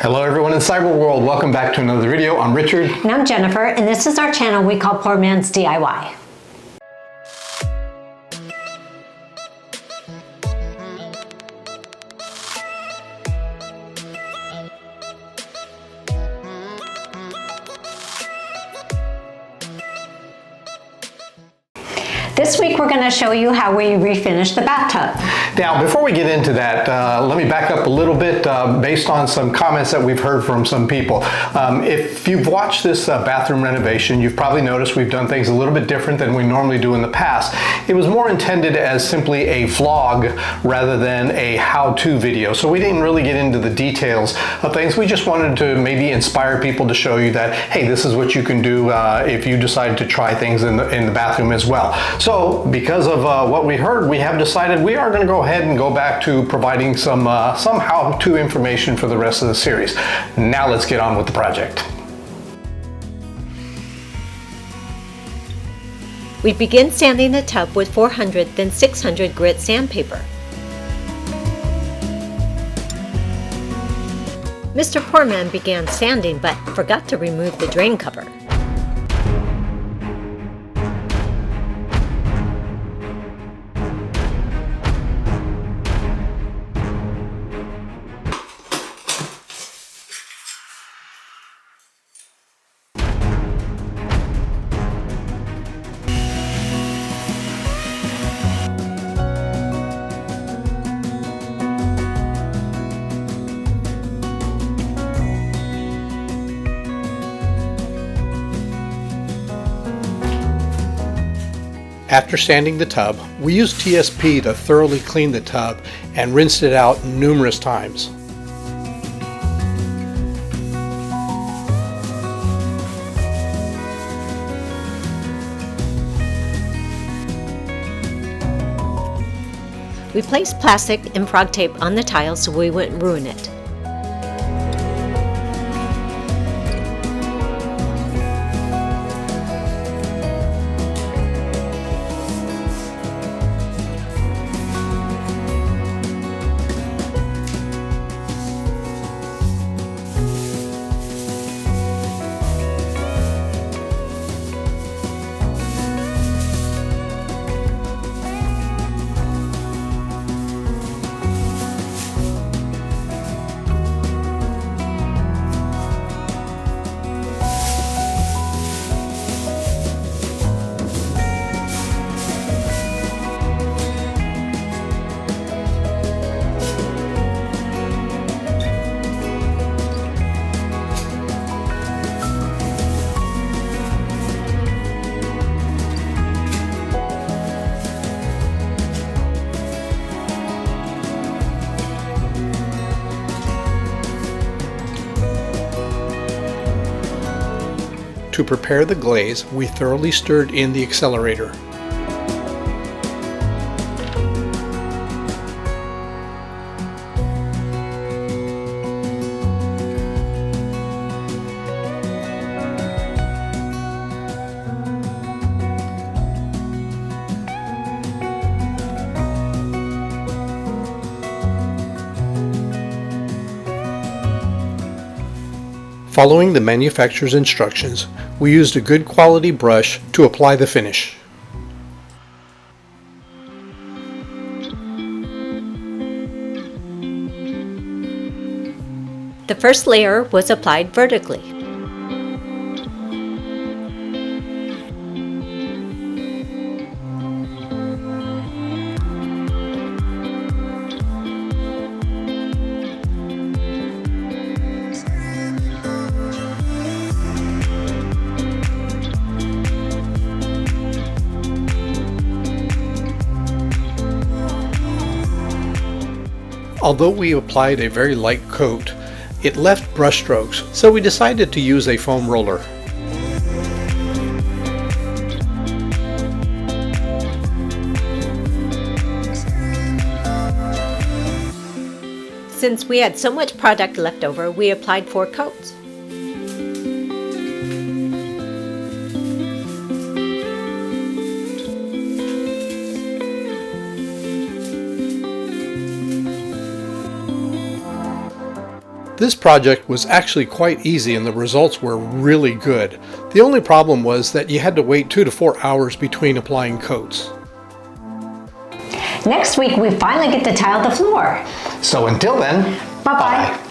Hello everyone in cyber world, welcome back to another video. I'm Richard. And I'm Jennifer, and this is our channel we call Poor Man's DIY. This week we're going to show you how we refinish the bathtub. Now, before we get into that, let me back up a little bit based on some comments that we've heard from some people. If you've watched this bathroom renovation, you've probably noticed we've done things a little bit different than we normally do in the past. It was more intended as simply a vlog rather than a how-to video. So we didn't really get into the details of things. We just wanted to maybe inspire people to show you that, hey, this is what you can do if you decide to try things in the bathroom as well. So because of what we heard, we have decided we are going to go ahead and go back to providing some how-to information for the rest of the series. Now let's get on with the project. We begin sanding the tub with 400 then 600 grit sandpaper. Mr. Poorman began sanding but forgot to remove the drain cover. After sanding the tub, we used TSP to thoroughly clean the tub and rinsed it out numerous times. We placed plastic and frog tape on the tile so we wouldn't ruin it. To prepare the glaze, we thoroughly stirred in the accelerator. Following the manufacturer's instructions, we used a good quality brush to apply the finish. The first layer was applied vertically. Although we applied a very light coat, it left brush strokes, so we decided to use a foam roller. Since we had so much product left over, we applied 4 coats. This project was actually quite easy and the results were really good. The only problem was that you had to wait 2 to 4 hours between applying coats. Next week, we finally get to tile the floor. So until then, Bye-bye.